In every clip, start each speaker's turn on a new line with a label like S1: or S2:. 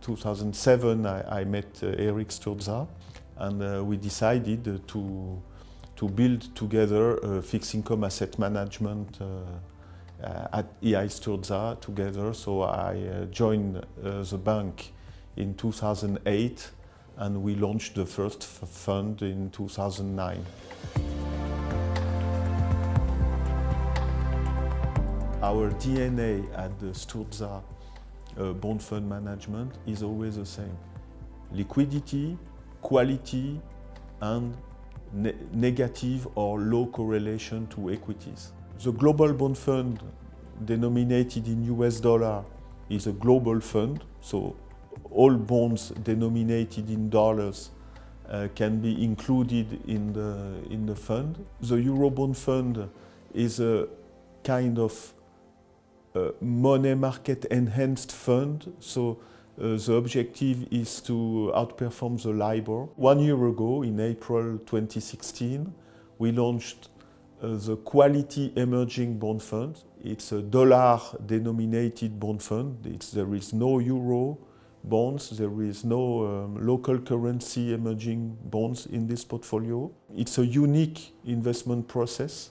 S1: 2007, I met Eric Sturdza, and we decided to build together a fixed income asset management at EI Sturdza together. So I joined the bank in 2008, and we launched the first fund in 2009. Our DNA at the Sturdza bond fund management is always the same: liquidity, quality, and negative or low correlation to equities. The global bond fund, denominated in US dollar, is a global fund, so all bonds denominated in dollars can be included in the fund. The Eurobond fund is a kind of money market enhanced fund, so the objective is to outperform the LIBOR. 1 year ago, in April 2016, we launched the Quality Emerging Bond Fund. It's a dollar-denominated bond fund. There is no euro bonds, there is no local currency emerging bonds in this portfolio. It's a unique investment process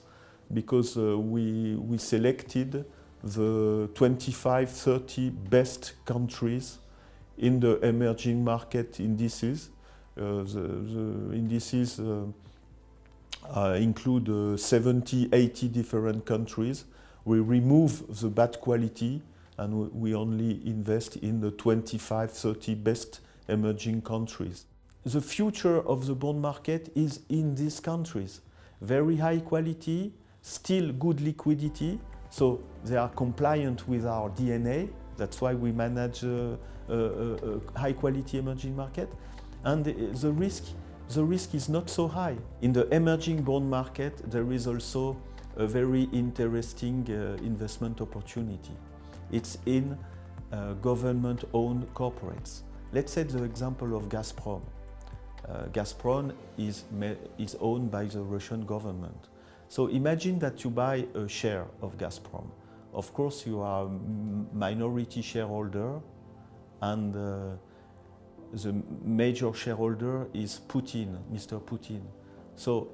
S1: because we selected the 25-30 best countries in the emerging market indices. The indices include 70-80 different countries. We remove the bad quality and we only invest in the 25-30 best emerging countries. The future of the bond market is in these countries. Very high quality, still good liquidity, so they are compliant with our DNA. That's why we manage a high quality emerging market. And the risk is not so high. In the emerging bond market, there is also a very interesting investment opportunity. It's in government-owned corporates. Let's take the example of Gazprom. Gazprom is owned by the Russian government. So imagine that you buy a share of Gazprom. Of course, you are a minority shareholder, and the major shareholder is Putin, Mr. Putin. So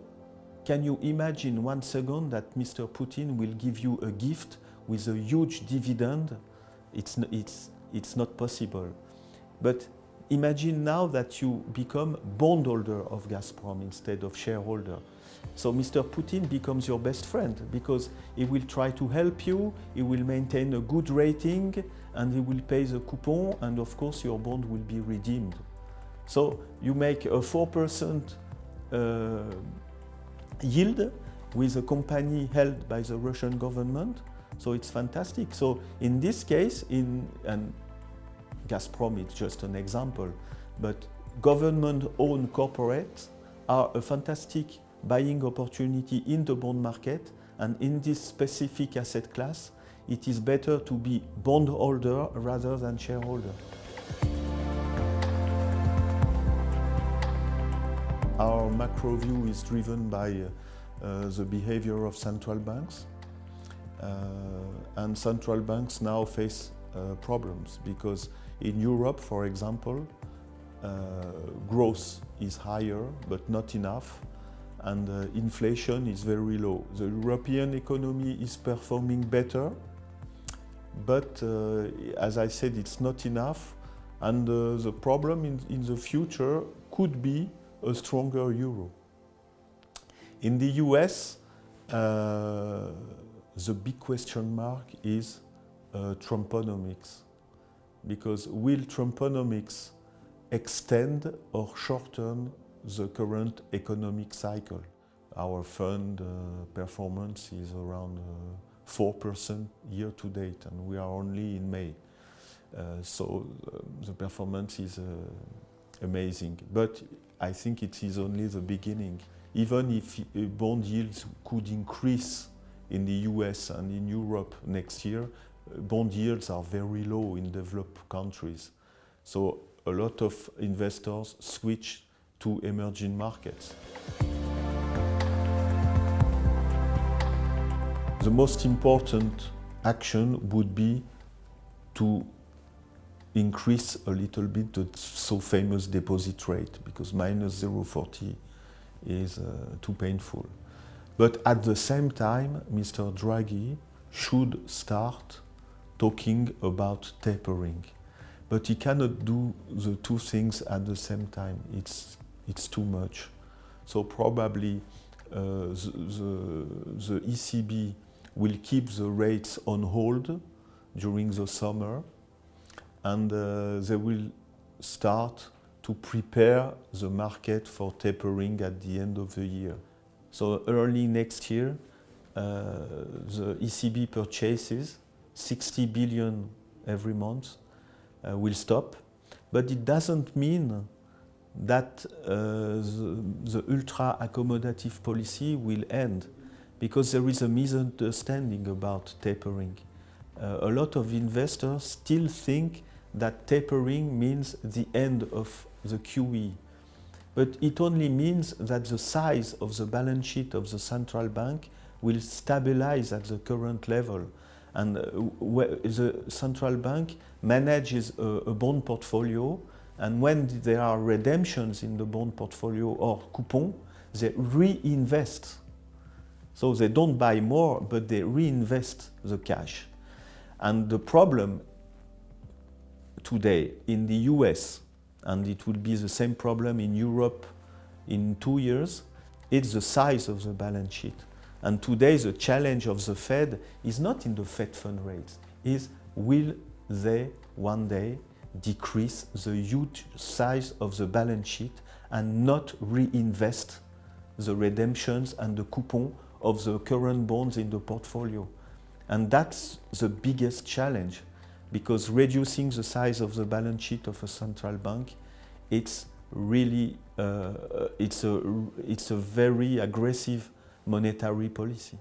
S1: can you imagine 1 second that Mr. Putin will give you a gift with a huge dividend? It's not possible. But imagine now that you become bondholder of Gazprom instead of shareholder. So Mr. Putin becomes your best friend because he will try to help you, he will maintain a good rating, and he will pay the coupon, and of course your bond will be redeemed. So you make a 4% yield with a company held by the Russian government, so it's fantastic. So in this case, and Gazprom is just an example, but government-owned corporates are a fantastic buying opportunity in the bond market, and in this specific asset class, it is better to be bondholder rather than shareholder. Our macro view is driven by the behavior of central banks, and central banks now face problems because in Europe, for example, growth is higher but not enough, and inflation is very low. The European economy is performing better, but as I said, it's not enough, and the problem in the future could be a stronger euro. In the US, the big question mark is Trumponomics, because will Trumponomics extend or shorten the current economic cycle? Our fund performance is around 4% year to date, and we are only in May. So the performance is amazing. But I think it is only the beginning. Even if bond yields could increase in the US and in Europe next year, bond yields are very low in developed countries. So a lot of investors switch to emerging markets. The most important action would be to increase a little bit the so famous deposit rate, because minus 0.40 is too painful. But at the same time, Mr. Draghi should start talking about tapering. But he cannot do the two things at the same time. It's too much. So probably the ECB will keep the rates on hold during the summer, and they will start to prepare the market for tapering at the end of the year. So early next year, the ECB purchases 60 billion every month will stop, but it doesn't mean that the ultra-accommodative policy will end, because there is a misunderstanding about tapering. A lot of investors still think that tapering means the end of the QE. But it only means that the size of the balance sheet of the central bank will stabilize at the current level. And the central bank manages a bond portfolio, and when there are redemptions in the bond portfolio or coupon, they reinvest. So they don't buy more, but they reinvest the cash. And the problem today in the US, and it will be the same problem in Europe in 2 years, it's the size of the balance sheet. And today the challenge of the Fed is not in the Fed fund rates, is will they one day decrease the huge size of the balance sheet and not reinvest the redemptions and the coupon of the current bonds in the portfolio. And that's the biggest challenge, because reducing the size of the balance sheet of a central bank, it's really it's a very aggressive monetary policy.